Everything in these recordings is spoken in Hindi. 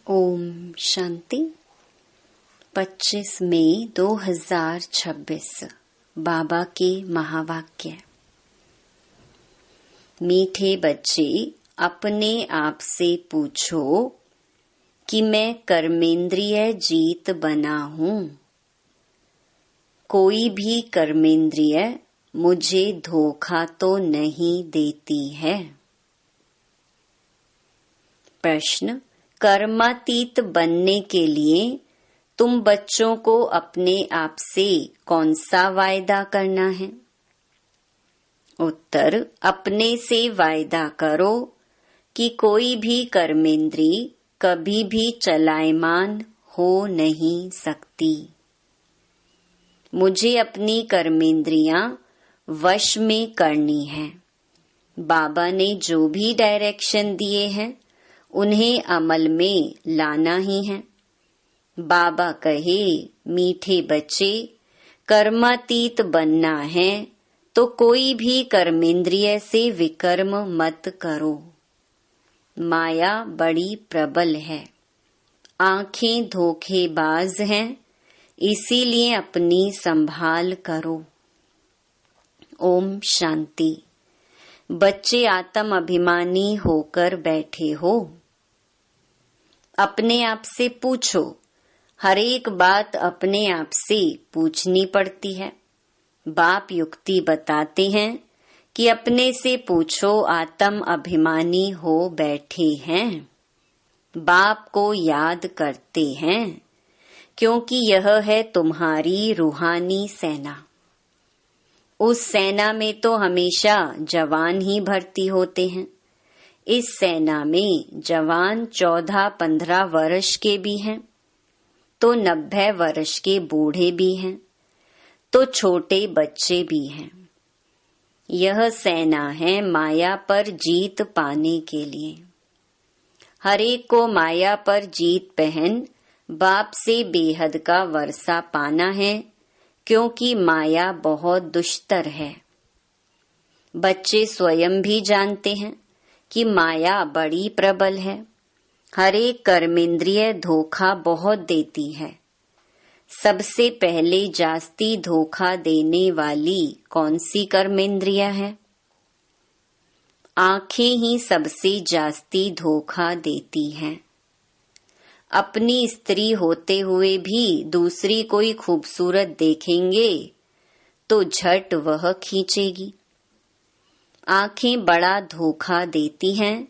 ओम शांति। 25 मई 2026 बाबा के महावाक्य। मीठे बच्चे, अपने आप से पूछो कि मैं कर्मेंद्रिय जीत बना हूँ। कोई भी कर्मेंद्रिय मुझे धोखा तो नहीं देती है। प्रश्न: कर्मातीत बनने के लिए तुम बच्चों को अपने आप से कौन सा वायदा करना है? उत्तर: अपने से वायदा करो कि कोई भी कर्मेंद्रिय कभी भी चलायमान हो नहीं सकती। मुझे अपनी कर्मेंद्रियां वश में करनी है। बाबा ने जो भी डायरेक्शन दिए हैं उन्हें अमल में लाना ही है। बाबा कहे, मीठे बच्चे, कर्मातीत बनना है तो कोई भी कर्मेंद्रिय से विकर्म मत करो। माया बड़ी प्रबल है, आंखें धोखेबाज हैं, इसीलिए अपनी संभाल करो। ओम शांति। बच्चे आत्म अभिमानी होकर बैठे हो। अपने आप से पूछो। हर एक बात अपने आप से पूछनी पड़ती है। बाप युक्ति बताते हैं कि अपने से पूछो, आत्म अभिमानी हो बैठे हैं। बाप को याद करते हैं क्योंकि यह है तुम्हारी रूहानी सेना। उस सेना में तो हमेशा जवान ही भर्ती होते हैं। इस सेना में जवान 14-15 वर्ष के भी हैं, तो 90 वर्ष के बूढ़े भी हैं, तो छोटे बच्चे भी हैं। यह सेना है माया पर जीत पाने के लिए। हर एक को माया पर जीत पहन बाप से बेहद का वर्षा पाना है, क्योंकि माया बहुत दुष्टर है। बच्चे स्वयं भी जानते हैं कि माया बड़ी प्रबल है। हर एक कर्मेंद्रिय धोखा बहुत देती है। सबसे पहले जास्ती धोखा देने वाली कौन सी कर्मेंद्रिय है? आंखें ही सबसे जास्ती धोखा देती हैं। अपनी स्त्री होते हुए भी दूसरी कोई खूबसूरत देखेंगे तो झट वह खींचेगी। आंखें बड़ा धोखा देती हैं,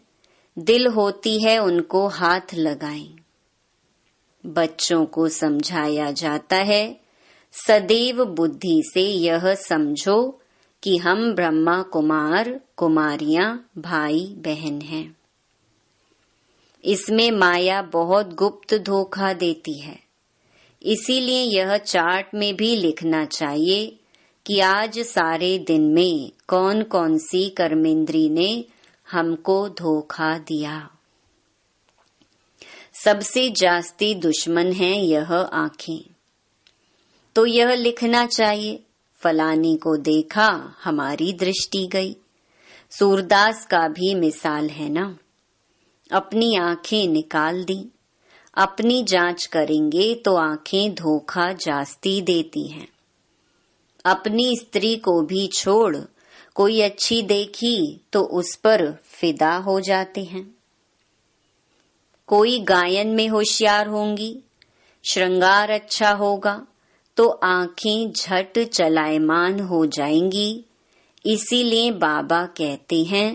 दिल होती है उनको हाथ लगाएं। बच्चों को समझाया जाता है, सदैव बुद्धि से यह समझो कि हम ब्रह्मा कुमार कुमारियां भाई बहन हैं। इसमें माया बहुत गुप्त धोखा देती है। इसीलिए यह चार्ट में भी लिखना चाहिए कि आज सारे दिन में कौन कौन सी कर्मेंद्री ने हमको धोखा दिया। सबसे जास्ती दुश्मन है यह आंखें। तो यह लिखना चाहिए, फलानी को देखा हमारी दृष्टि गई। सूरदास का भी मिसाल है ना। अपनी आंखें निकाल दी। अपनी जांच करेंगे तो आंखें धोखा जास्ती देती हैं। अपनी स्त्री को भी छोड़ कोई अच्छी देखी तो उस पर फिदा हो जाते हैं। कोई गायन में होशियार होंगी, श्रृंगार अच्छा होगा तो आंखें झट चलायमान हो जाएंगी। इसीलिए बाबा कहते हैं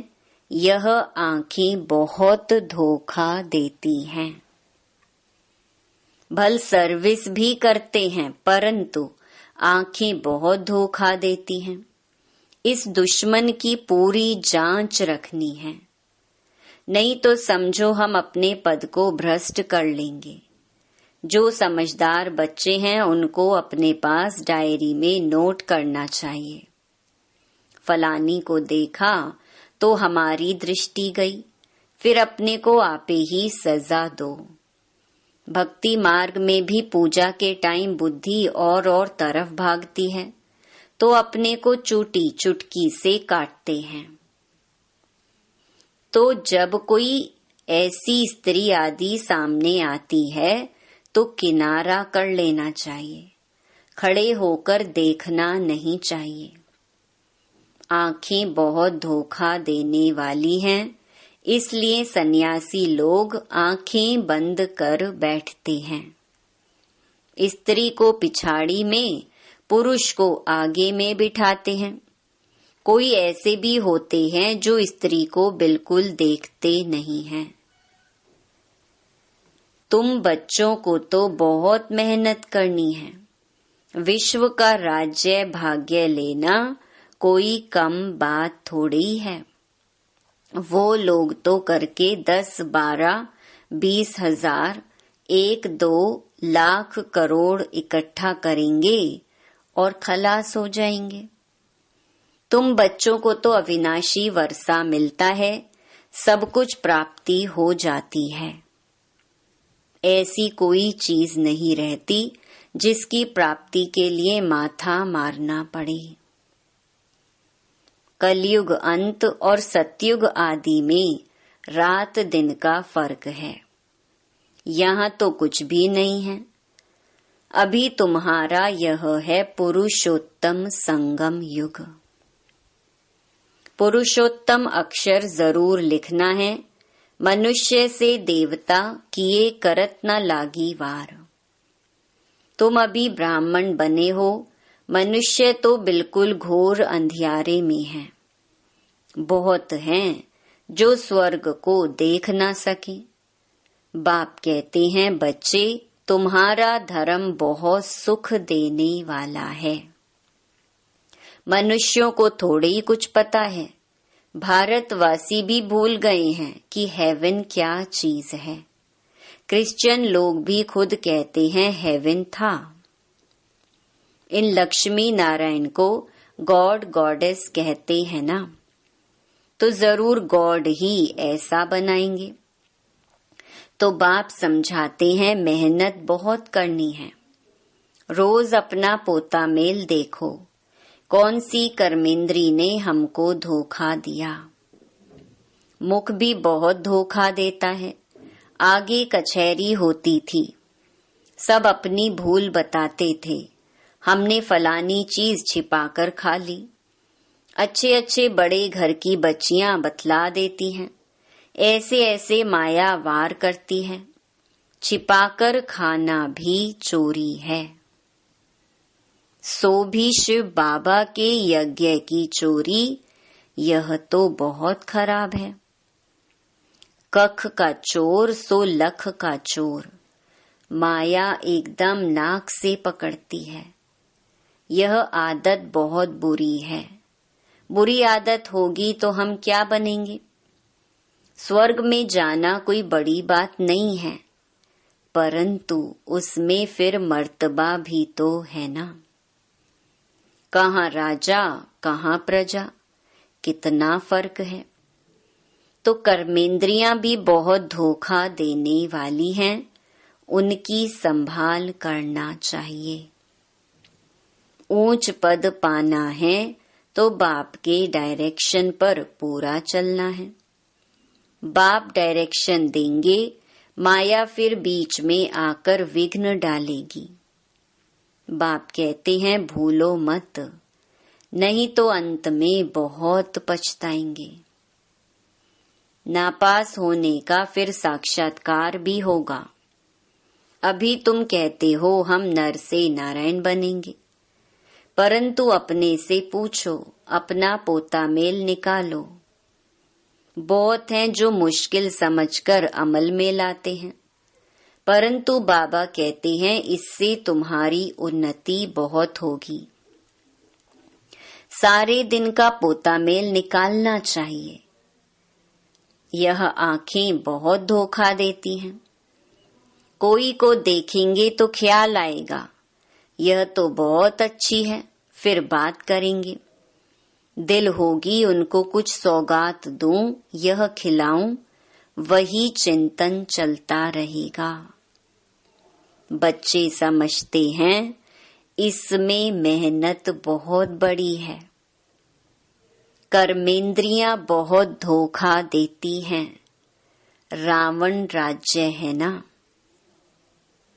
यह आंखें बहुत धोखा देती हैं। भल सर्विस भी करते हैं परंतु आंखें बहुत धोखा देती हैं। इस दुश्मन की पूरी जांच रखनी है, नहीं तो समझो हम अपने पद को भ्रष्ट कर लेंगे। जो समझदार बच्चे हैं उनको अपने पास डायरी में नोट करना चाहिए। फलानी को देखा तो हमारी दृष्टि गई, फिर अपने को आपे ही सजा दो। भक्ति मार्ग में भी पूजा के टाइम बुद्धि और तरफ भागती है तो अपने को चूटी चुटकी से काटते हैं। तो जब कोई ऐसी स्त्री आदि सामने आती है तो किनारा कर लेना चाहिए, खड़े होकर देखना नहीं चाहिए। आंखें बहुत धोखा देने वाली हैं, इसलिए सन्यासी लोग आंखें बंद कर बैठते हैं। स्त्री को पिछाड़ी में, पुरुष को आगे में बिठाते हैं। कोई ऐसे भी होते हैं जो स्त्री को बिल्कुल देखते नहीं हैं। तुम बच्चों को तो बहुत मेहनत करनी है। विश्व का राज्य भाग्य लेना कोई कम बात थोड़ी है। वो लोग तो करके 10, 12, 20 हजार, 1-2 लाख करोड़ इकट्ठा करेंगे और खलास हो जाएंगे। तुम बच्चों को तो अविनाशी वर्षा मिलता है, सब कुछ प्राप्ति हो जाती है। ऐसी कोई चीज नहीं रहती जिसकी प्राप्ति के लिए माथा मारना पड़े। कलयुग अंत और सतयुग आदि में रात दिन का फर्क है। यहाँ तो कुछ भी नहीं है। अभी तुम्हारा यह है पुरुषोत्तम संगम युग। पुरुषोत्तम अक्षर जरूर लिखना है। मनुष्य से देवता किए करत न लागी वार। तुम अभी ब्राह्मण बने हो, मनुष्य तो बिल्कुल घोर अंधियारे में है। बहुत हैं जो स्वर्ग को देख न सके। बाप कहते हैं, बच्चे तुम्हारा धर्म बहुत सुख देने वाला है। मनुष्यों को थोड़े ही कुछ पता है। भारतवासी भी भूल गए हैं कि हेवन क्या चीज है। क्रिश्चियन लोग भी खुद कहते हैं हेवन था। इन लक्ष्मी नारायण को गॉड गॉडेस कहते हैं ना, तो जरूर गॉड ही ऐसा बनाएंगे। तो बाप समझाते हैं मेहनत बहुत करनी है। रोज अपना पोता मेल देखो, कौन सी कर्मेंद्री ने हमको धोखा दिया। मुख भी बहुत धोखा देता है। आगे कचहरी होती थी, सब अपनी भूल बताते थे। हमने फलानी चीज छिपाकर खा ली। अच्छे अच्छे बड़े घर की बच्चियां बतला देती हैं, ऐसे ऐसे माया वार करती है। छिपाकर खाना भी चोरी है। सो भी शिव बाबा के यज्ञ की चोरी, यह तो बहुत खराब है। कख का चोर सो लख का चोर। माया एकदम नाक से पकड़ती है। यह आदत बहुत बुरी है। बुरी आदत होगी तो हम क्या बनेंगे। स्वर्ग में जाना कोई बड़ी बात नहीं है, परंतु उसमें फिर मर्तबा भी तो है ना। कहाँ राजा कहाँ प्रजा, कितना फर्क है। तो कर्मेंद्रियां भी बहुत धोखा देने वाली हैं, उनकी संभाल करना चाहिए। ऊंच पद पाना है तो बाप के डायरेक्शन पर पूरा चलना है। बाप डायरेक्शन देंगे, माया फिर बीच में आकर विघ्न डालेगी। बाप कहते हैं भूलो मत, नहीं तो अंत में बहुत पछताएंगे। नापास होने का फिर साक्षात्कार भी होगा। अभी तुम कहते हो हम नर से नारायण बनेंगे, परंतु अपने से पूछो, अपना पोता मेल निकालो। बहुत हैं जो मुश्किल समझकर अमल में लाते हैं, परंतु बाबा कहते हैं इससे तुम्हारी उन्नति बहुत होगी। सारे दिन का पोता मेल निकालना चाहिए। यह आंखें बहुत धोखा देती हैं। कोई को देखेंगे तो ख्याल आएगा यह तो बहुत अच्छी है, फिर बात करेंगे। दिल होगी उनको कुछ सौगात दूं, यह खिलाऊं, वही चिंतन चलता रहेगा। बच्चे समझते हैं इसमें मेहनत बहुत बड़ी है। कर्मेंद्रियां बहुत धोखा देती हैं। रावण राज्य है ना।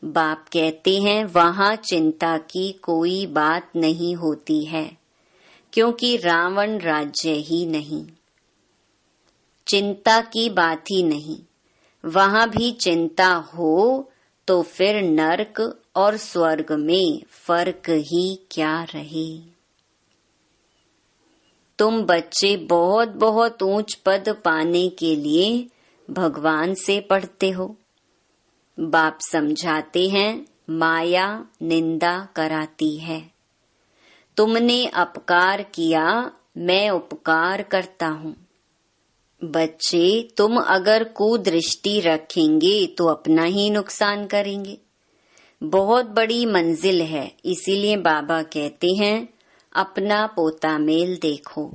बाप कहते हैं वहां चिंता की कोई बात नहीं होती है, क्योंकि रावण राज्य ही नहीं। चिंता की बात ही नहीं। वहां भी चिंता हो तो फिर नरक और स्वर्ग में फर्क ही क्या रहे। तुम बच्चे बहुत बहुत ऊंच पद पाने के लिए भगवान से पढ़ते हो। बाप समझाते हैं माया निंदा कराती है। तुमने अपकार किया, मैं उपकार करता हूँ। बच्चे तुम अगर कुदृष्टि रखेंगे तो अपना ही नुकसान करेंगे। बहुत बड़ी मंजिल है, इसीलिए बाबा कहते हैं अपना पोता मेल देखो।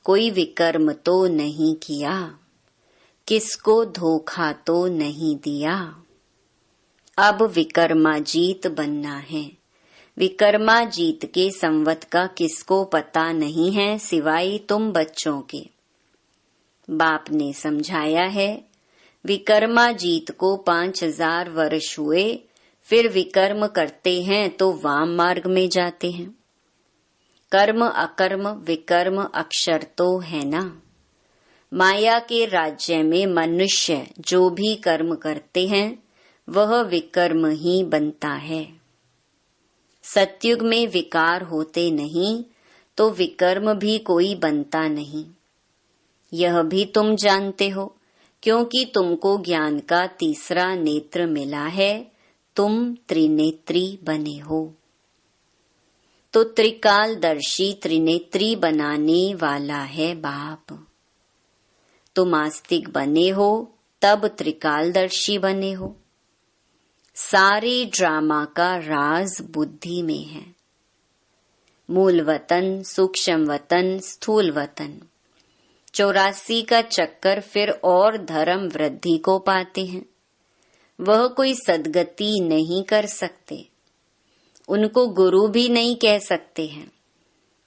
कोई विकर्म तो नहीं किया, किसको धोखा तो नहीं दिया। अब विकर्माजीत बनना है। विकर्माजीत के संवत का किसको पता नहीं है सिवाय तुम बच्चों के। बाप ने समझाया है विकर्माजीत को 5000 वर्ष हुए, फिर विकर्म करते हैं तो वाम मार्ग में जाते हैं। कर्म अकर्म विकर्म अक्षर तो है ना। माया के राज्य में मनुष्य जो भी कर्म करते हैं वह विकर्म ही बनता है। सतयुग में विकार होते नहीं तो विकर्म भी कोई बनता नहीं। यह भी तुम जानते हो, क्योंकि तुमको ज्ञान का तीसरा नेत्र मिला है। तुम त्रिनेत्री बने हो। तो त्रिकालदर्शी त्रिनेत्री बनाने वाला है बाप। तुम आस्तिक बने हो तब त्रिकालदर्शी बने हो। सारे ड्रामा का राज बुद्धि में है। मूल वतन, सूक्ष्म वतन, स्थूल वतन, 84 का चक्कर, फिर और धर्म वृद्धि को पाते हैं। वह कोई सद्गति नहीं कर सकते, उनको गुरु भी नहीं कह सकते हैं।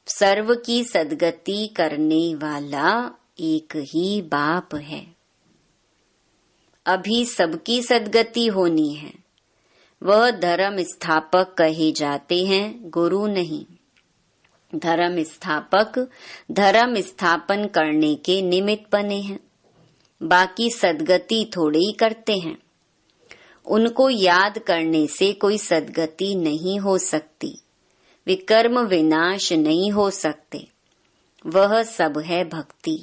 सर्व की सद्गति करने वाला एक ही बाप है। अभी सबकी सद्गति होनी है। वह धर्म स्थापक कहे जाते हैं, गुरु नहीं। धर्म स्थापक धर्म स्थापन करने के निमित्त बने हैं, बाकी सद्गति थोड़े ही करते हैं। उनको याद करने से कोई सद्गति नहीं हो सकती, विकर्म विनाश नहीं हो सकते। वह सब है भक्ति।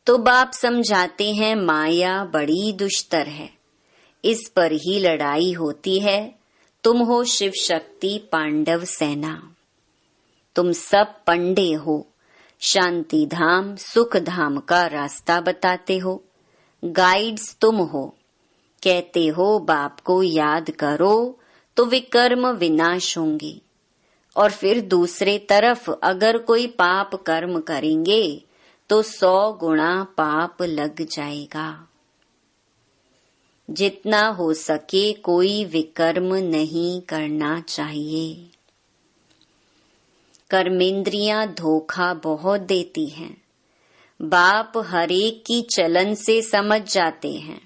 तो बाप समझाते हैं माया बड़ी दुष्टर है, इस पर ही लड़ाई होती है। तुम हो शिव शक्ति पांडव सेना। तुम सब पंडे हो, शांति धाम सुख धाम का रास्ता बताते हो। गाइड्स तुम हो, कहते हो बाप को याद करो तो विकर्म विनाश होंगे। और फिर दूसरे तरफ अगर कोई पाप कर्म करेंगे तो 100 गुना पाप लग जाएगा। जितना हो सके कोई विकर्म नहीं करना चाहिए। कर्मेंद्रियां धोखा बहुत देती हैं। बाप हरेक की चलन से समझ जाते हैं।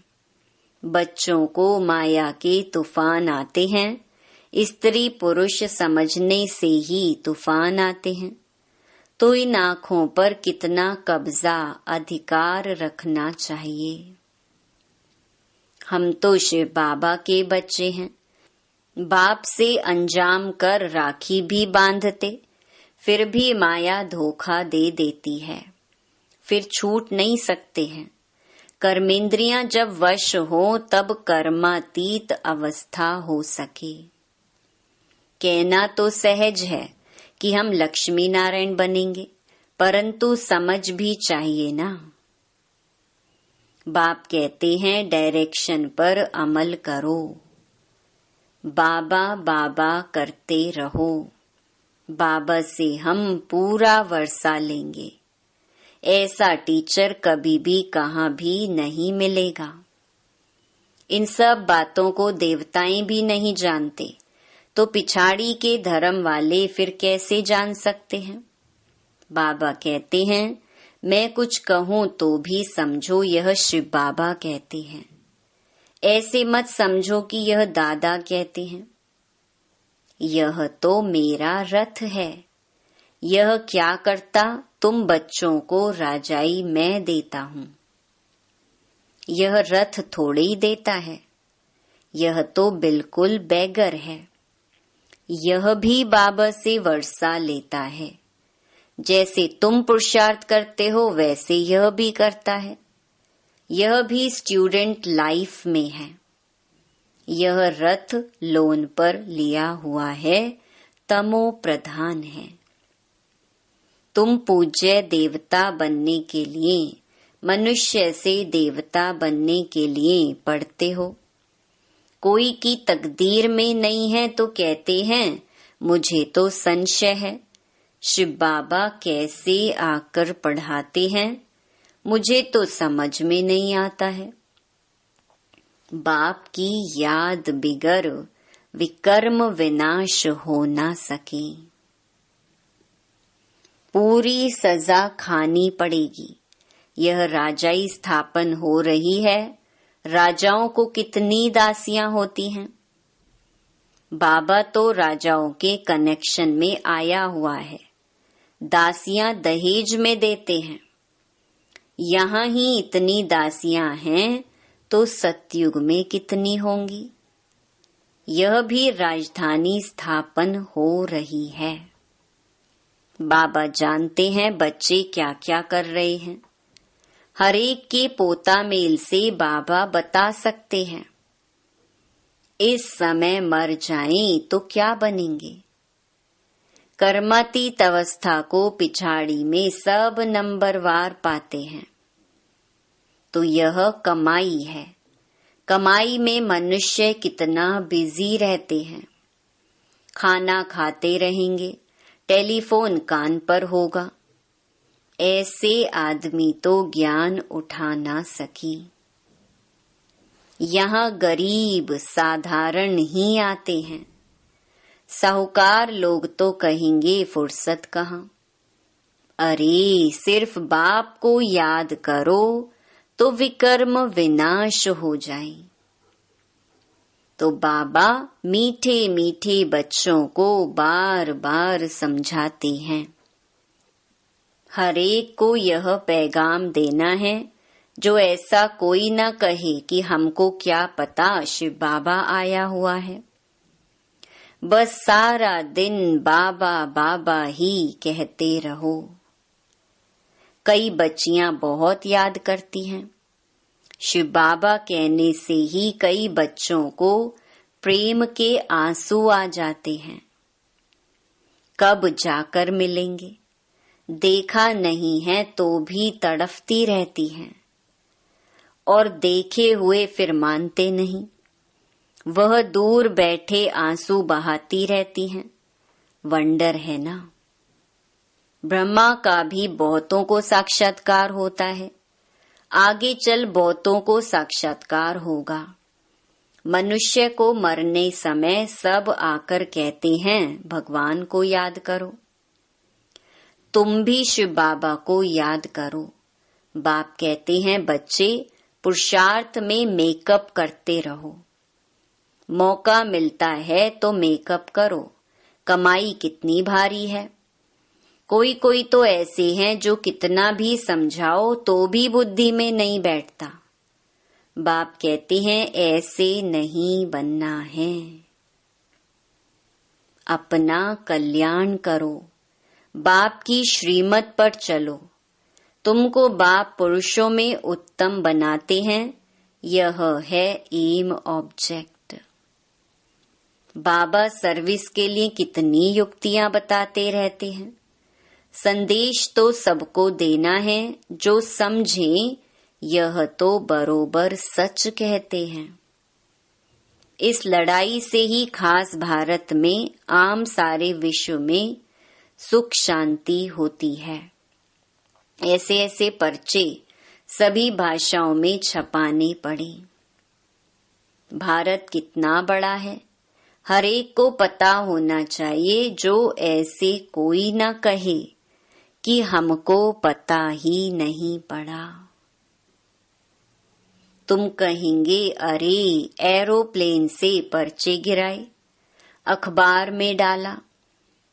बच्चों को माया के तूफान आते हैं, स्त्री पुरुष समझने से ही तूफान आते हैं। तो इन आँखों पर कितना कब्जा अधिकार रखना चाहिए। हम तो शिव बाबा के बच्चे हैं। बाप से अंजाम कर राखी भी बांधते, फिर भी माया धोखा दे देती है, फिर छूट नहीं सकते हैं। कर्मेंद्रियां जब वश हो तब कर्मातीत अवस्था हो सके। कहना तो सहज है कि हम लक्ष्मी नारायण बनेंगे, परंतु समझ भी चाहिए ना। बाप कहते हैं डायरेक्शन पर अमल करो, बाबा बाबा करते रहो। बाबा से हम पूरा वर्षा लेंगे। ऐसा टीचर कभी भी कहाँ भी नहीं मिलेगा। इन सब बातों को देवताएं भी नहीं जानते, तो पिछाड़ी के धर्म वाले फिर कैसे जान सकते हैं। बाबा कहते हैं मैं कुछ कहूँ तो भी समझो यह शिव बाबा कहते हैं, ऐसे मत समझो कि यह दादा कहते हैं। यह तो मेरा रथ है। यह क्या करता, तुम बच्चों को राजाई मैं देता हूँ। यह रथ थोड़े ही देता है, यह तो बिल्कुल बेगर है। यह भी बाबा से वर्षा लेता है। जैसे तुम पुरुषार्थ करते हो वैसे यह भी करता है। यह भी स्टूडेंट लाइफ में है। यह रथ लोन पर लिया हुआ है, तमो प्रधान है। तुम पूज्य देवता बनने के लिए, मनुष्य से देवता बनने के लिए पढ़ते हो। कोई की तकदीर में नहीं है तो कहते हैं मुझे तो संशय है, शिव बाबा कैसे आकर पढ़ाते हैं, मुझे तो समझ में नहीं आता है। बाप की याद बिगर विकर्म विनाश हो ना सके। पूरी सजा खानी पड़ेगी। यह राजाई स्थापन हो रही है। राजाओं को कितनी दासियां होती हैं। बाबा तो राजाओं के कनेक्शन में आया हुआ है। दासियां दहेज में देते हैं। यहाँ ही इतनी दासियां हैं तो सतयुग में कितनी होंगी। यह भी राजधानी स्थापन हो रही है। बाबा जानते हैं बच्चे क्या क्या कर रहे हैं। हर एक के पोता मेल से बाबा बता सकते हैं। इस समय मर जाएं तो क्या बनेंगे। कर्मातीत अवस्था को पिछाड़ी में सब नंबरवार पाते हैं। तो यह कमाई है। कमाई में मनुष्य कितना बिजी रहते हैं। खाना खाते रहेंगे, टेलीफोन कान पर होगा। ऐसे आदमी तो ज्ञान उठा ना सकी। यहाँ गरीब साधारण ही आते हैं। साहूकार लोग तो कहेंगे फुर्सत कहाँ। अरे सिर्फ बाप को याद करो तो विकर्म विनाश हो जाए। तो बाबा मीठे मीठे बच्चों को बार बार समझाते हैं। हर एक को यह पैगाम देना है, जो ऐसा कोई न कहे कि हमको क्या पता शिव बाबा आया हुआ है। बस सारा दिन बाबा बाबा ही कहते रहो। कई बच्चियां बहुत याद करती हैं। शिव बाबा कहने से ही कई बच्चों को प्रेम के आंसू आ जाते हैं। कब जाकर मिलेंगे, देखा नहीं है तो भी तड़फती रहती हैं। और देखे हुए फिर मानते नहीं। वह दूर बैठे आंसू बहाती रहती हैं। वंडर है ना। ब्रह्मा का भी बहुतों को साक्षात्कार होता है। आगे चल बहुतों को साक्षात्कार होगा। मनुष्य को मरने समय सब आकर कहते हैं भगवान को याद करो। तुम भी शिव बाबा को याद करो। बाप कहते हैं बच्चे पुरुषार्थ में मेकअप करते रहो। मौका मिलता है तो मेकअप करो। कमाई कितनी भारी है। कोई कोई तो ऐसे हैं जो कितना भी समझाओ तो भी बुद्धि में नहीं बैठता। बाप कहते हैं ऐसे नहीं बनना है। अपना कल्याण करो। बाप की श्रीमत पर चलो। तुमको बाप पुरुषों में उत्तम बनाते हैं। यह है एम ऑब्जेक्ट। बाबा सर्विस के लिए कितनी युक्तियां बताते रहते हैं। संदेश तो सबको देना है। जो समझें यह तो बरोबर सच कहते हैं। इस लड़ाई से ही खास भारत में आम सारे विश्व में सुख शांति होती है। ऐसे ऐसे पर्चे सभी भाषाओं में छपाने पड़े। भारत कितना बड़ा है, हर एक को पता होना चाहिए। जो ऐसे कोई न कहे कि हमको पता ही नहीं पड़ा। तुम कहेंगे, अरे एरोप्लेन से पर्चे गिराए, अखबार में डाला,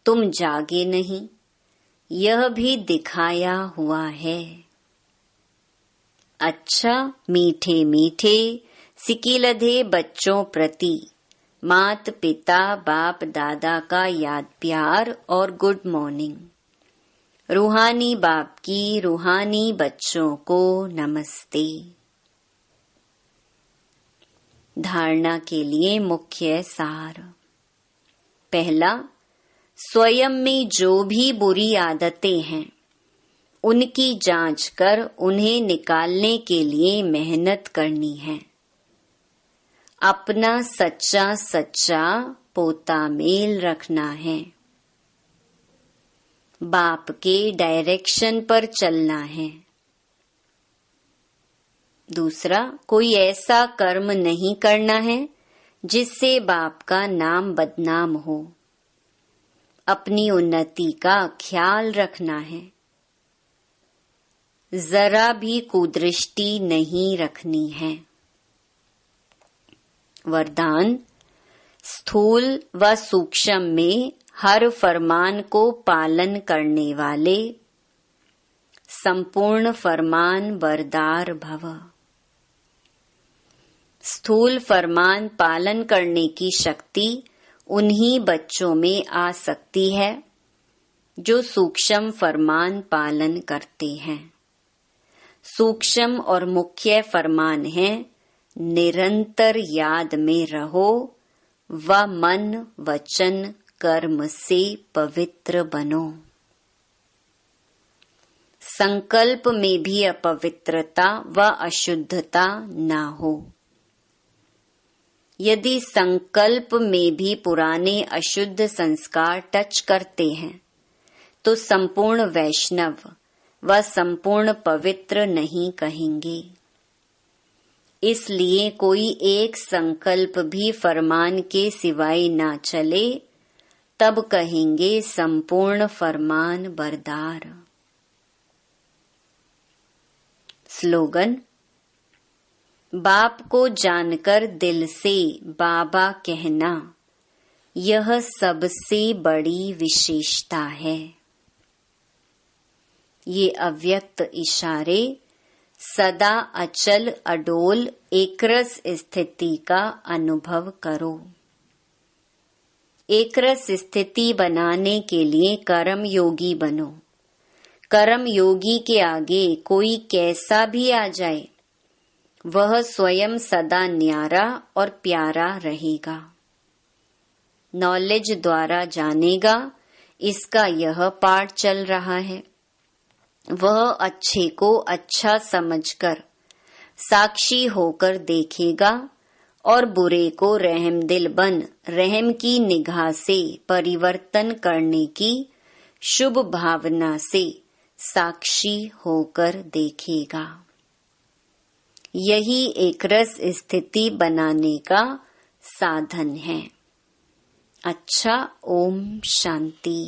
तुम जागे नहीं, यह भी दिखाया हुआ है। अच्छा, मीठे मीठे सिकिलधे बच्चों प्रति मात पिता बाप दादा का याद प्यार और गुड मॉर्निंग। रूहानी बाप की रूहानी बच्चों को नमस्ते। धारणा के लिए मुख्य सार। पहला, स्वयं में जो भी बुरी आदतें हैं उनकी जांच कर उन्हें निकालने के लिए मेहनत करनी है। अपना सच्चा सच्चा पोता मेल रखना है। बाप के डायरेक्शन पर चलना है। दूसरा, कोई ऐसा कर्म नहीं करना है जिससे बाप का नाम बदनाम हो। अपनी उन्नति का ख्याल रखना है। जरा भी कुदृष्टि नहीं रखनी है। वरदान, स्थूल व सूक्ष्म में हर फरमान को पालन करने वाले संपूर्ण फरमान बरदार भव। स्थूल फरमान पालन करने की शक्ति उन्हीं बच्चों में आ सकती है जो सूक्ष्म फरमान पालन करते हैं। सूक्ष्म और मुख्य फरमान है, निरंतर याद में रहो व मन वचन कर्म से पवित्र बनो। संकल्प में भी अपवित्रता व अशुद्धता ना हो। यदि संकल्प में भी पुराने अशुद्ध संस्कार टच करते हैं तो संपूर्ण वैष्णव व संपूर्ण पवित्र नहीं कहेंगे। इसलिए कोई एक संकल्प भी फरमान के सिवाय ना चले तब कहेंगे संपूर्ण फरमान बरदार। स्लोगन, बाप को जानकर दिल से बाबा कहना यह सबसे बड़ी विशेषता है। ये अव्यक्त इशारे सदा अचल अडोल एकरस स्थिति का अनुभव करो। एकरस स्थिति बनाने के लिए कर्म योगी बनो। कर्म योगी के आगे कोई कैसा भी आ जाए वह स्वयं सदा न्यारा और प्यारा रहेगा। नॉलेज द्वारा जानेगा, इसका यह पाठ चल रहा है। वह अच्छे को अच्छा समझकर साक्षी होकर देखेगा और बुरे को रहमदिल बन रहम की निगाह से परिवर्तन करने की शुभ भावना से साक्षी होकर देखेगा। यही एकरस स्थिति बनाने का साधन है। अच्छा, ओम शांति।